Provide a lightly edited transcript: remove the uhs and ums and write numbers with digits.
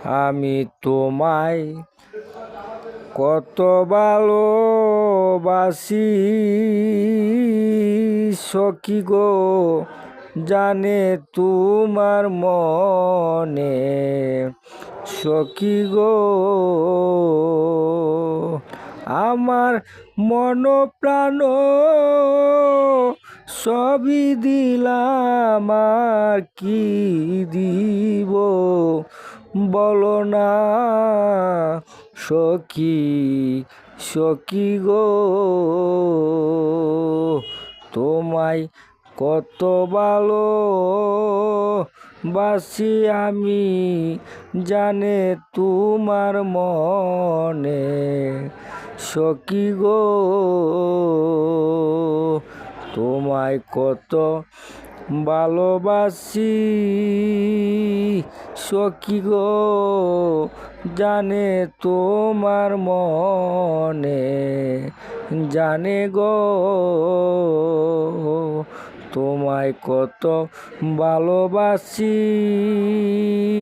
আমি তোমায় কত ভালোবাসি সখী গো, জানে তোমার মনে সখী গো। আমার মন প্রাণ সবই দিলাম, আর কি দিব বলো না সখী সখী গো। তোমায় কত ভালোবাসি আমি, জানে তোমার মনে সখী গো। তোমায় কত ভালোবাসি সখী গো, জানে তোমার মনে জানে গো। তোমায় কত ভালোবাসি।